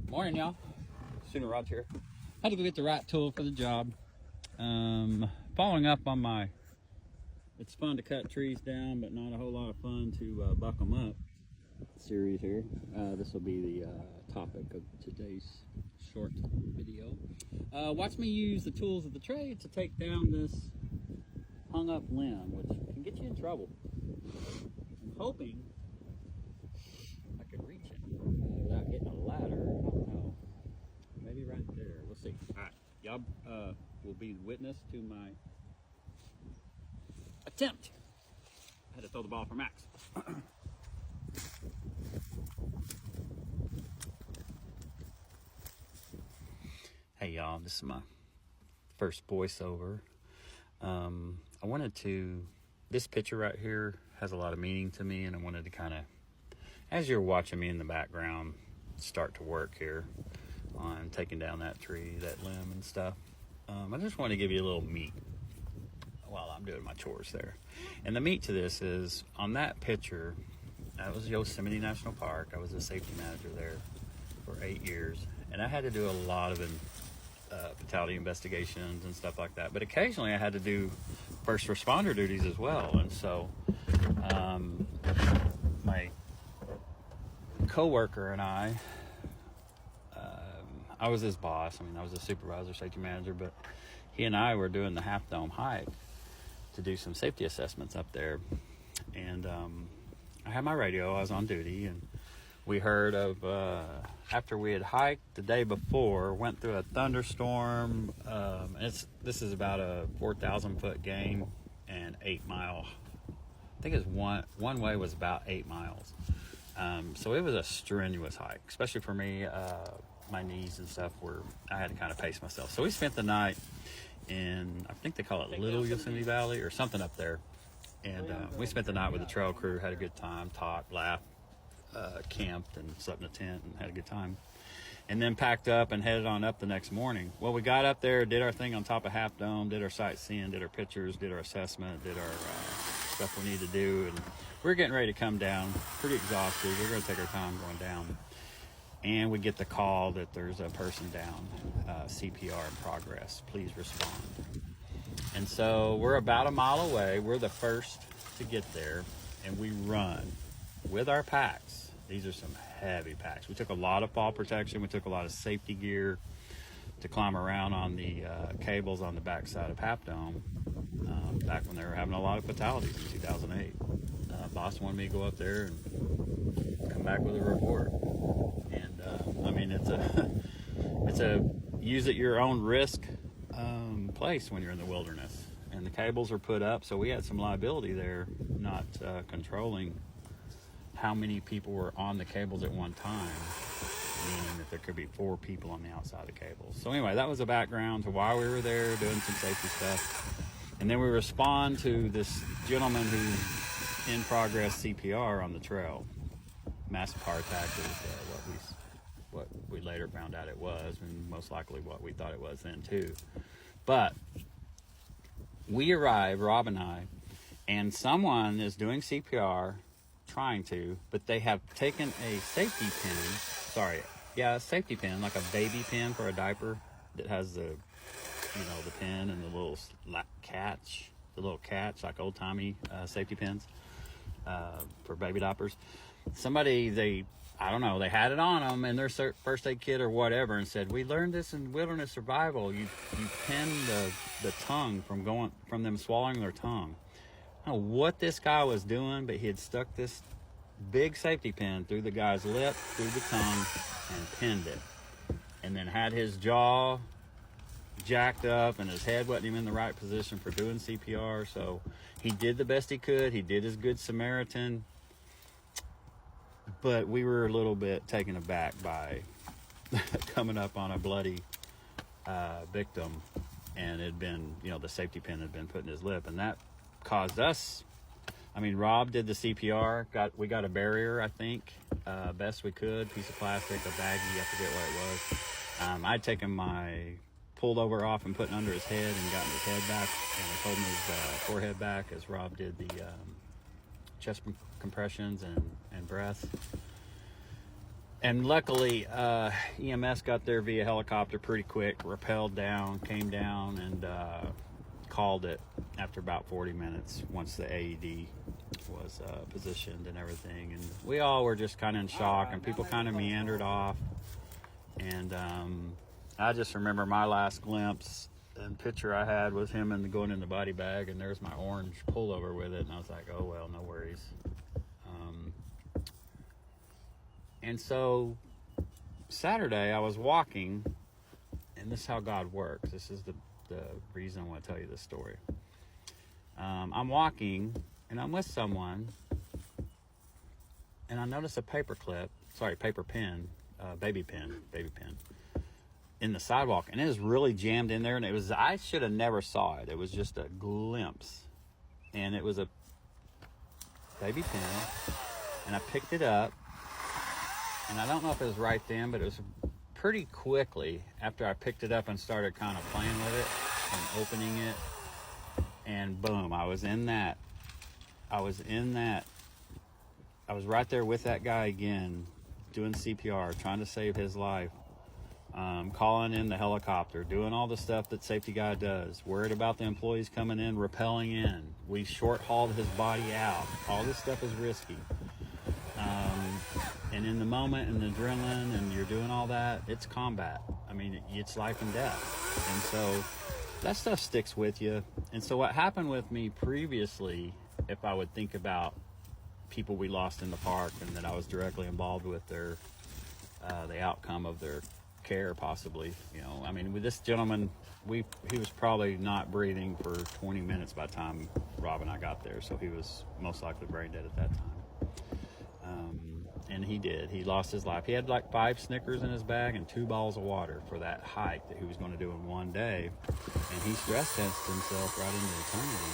Morning, y'all. Sooner Rod's here. Had to go get the right tool for the job. Following up on my, it's fun to cut trees down, but not a whole lot of fun to buck them up series here. This will be the topic of today's short video. Watch me use the tools of the trade to take down this hung up limb, which can get you in trouble. I'm hoping I can reach it without getting a ladder. I don't know. Maybe right there. We'll see. All right. Y'all will be witness to my attempt. I had to throw the ball for Max. Hey, y'all. This is my first voiceover. I wanted to, this picture right here has a lot of meaning to me, and I wanted to kind of, as you're watching me in the background, start to work here on taking down that tree, that limb and stuff. I just want to give you a little meat while I'm doing my chores there. And the meat to this is, on that picture, that was Yosemite National Park. I was a safety manager there for 8 years, and I had to do a lot of fatality investigations and stuff like that. But occasionally I had to do first responder duties as well. And so my coworker and I was his boss. I mean, I was a supervisor, safety manager, but he and I were doing the Half Dome hike to do some safety assessments up there. And I had my radio. I was on duty, and we heard of, after we had hiked the day before, went through a thunderstorm. This is about a 4,000 foot gain and 8 mile. I think it's one way was about 8 miles. So it was a strenuous hike, especially for me. My knees and stuff I had to kind of pace myself. So we spent the night in, I think they call it Little Yosemite Valley or something up there. And we spent the night with the trail crew, had a good time, talked, laughed, camped and slept in a tent and had a good time. And then packed up and headed on up the next morning. Well, we got up there, did our thing on top of Half Dome, did our sightseeing, did our pictures, did our assessment, did our stuff we need to do. And we were getting ready to come down, pretty exhausted. We were going to take our time going down. And we get the call that there's a person down, CPR in progress. Please respond. And so we're about a mile away. We're the first to get there, and we run with our packs. These are some heavy packs. We took a lot of fall protection. We took a lot of safety gear to climb around on the cables on the backside of Half Dome, back when they were having a lot of fatalities in 2008. Boss wanted me to go up there and come back with a report. And I mean, it's a use at your own risk place when you're in the wilderness. And the cables are put up, so we had some liability there, not controlling how many people were on the cables at one time, meaning that there could be 4 people on the outside of the cables. So anyway, that was a background to why we were there, doing some safety stuff. And then we respond to this gentleman who's in progress CPR on the trail. Massive heart attack is what we later found out it was, and most likely what we thought it was then too. But we arrive, Rob and I, and someone is doing CPR, trying to, but they have taken a safety pin, a safety pin, like a baby pin for a diaper that has the pin and the little catch, like old-timey safety pins for baby diapers. They had it on them in their first aid kit or whatever, and said, we learned this in wilderness survival. You pin the tongue from them swallowing their tongue. I don't know what this guy was doing, but he had stuck this big safety pin through the guy's lip, through the tongue, and pinned it. And then had his jaw jacked up, and his head wasn't even in the right position for doing CPR. So he did the best he could. He did his good Samaritan. But we were a little bit taken aback by coming up on a bloody victim, and it had been, the safety pin had been put in his lip, and that caused us. I mean, Rob did the CPR. We got a barrier, I think, best we could, piece of plastic, a baggie, I forget what it was. I'd taken my pullover off and putting under his head and gotten his head back, and I told him his forehead back as Rob did the chest compressions and breath. And luckily, EMS got there via helicopter pretty quick, rappelled down, came down, and called it after about 40 minutes once the AED was positioned and everything. And we all were just kind of in shock, and people kind of meandered off. And I just remember my last glimpse and picture I had was him going in the body bag, and there's my orange pullover with it. And I was like, oh, well, no worries. And so Saturday I was walking, and this is how God works. This is the reason I want to tell you this story. I'm walking, and I'm with someone, and I notice a paper pen, baby pen, in the sidewalk, and it was really jammed in there, and I should have never saw it. It was just a glimpse, and it was a baby pen, and I picked it up, and I don't know if it was right then, but it was pretty quickly after I picked it up and started kind of playing with it and opening it, and boom, I was right there with that guy again, doing CPR, trying to save his life, calling in the helicopter, doing all the stuff that safety guy does, worried about the employees coming in, rappelling in. We short-hauled his body out. All this stuff is risky. And in the moment and the adrenaline and you're doing all that, it's combat. I mean, it's life and death. And so that stuff sticks with you. And so what happened with me previously, if I would think about people we lost in the park and that I was directly involved with the outcome of their care, possibly, I mean, with this gentleman, he was probably not breathing for 20 minutes by the time Rob and I got there. So he was most likely brain dead at that time. And he lost his life. He had like 5 Snickers in his bag and 2 bottles of water for that hike that he was going to do in one day. And he stress tested himself right into eternity.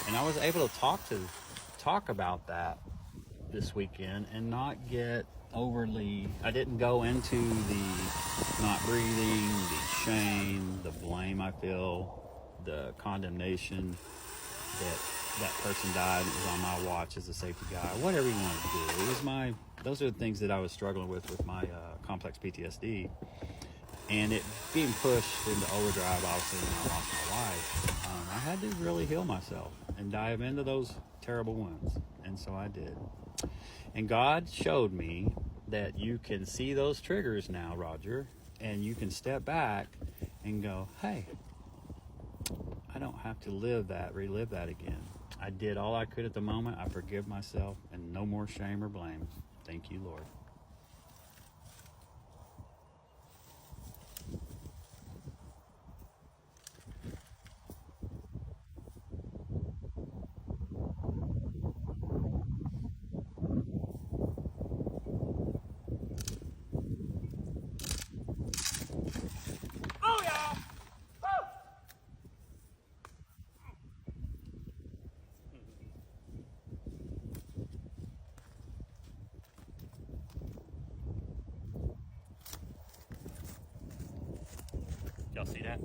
And I was able to talk about that this weekend and not get I didn't go into the not breathing, the shame, the blame I feel, the condemnation that person died. It was on my watch as a safety guy, whatever you want to do. Those are the things that I was struggling with my complex PTSD, and it being pushed into overdrive, obviously, when I lost my wife. I had to really heal myself and dive into those terrible wounds, and so I did. And God showed me that you can see those triggers now, Roger, and you can step back and go, hey, I don't have to relive that again. I did all I could at the moment. I forgive myself, and no more shame or blame. Thank you, Lord. Y'all see that?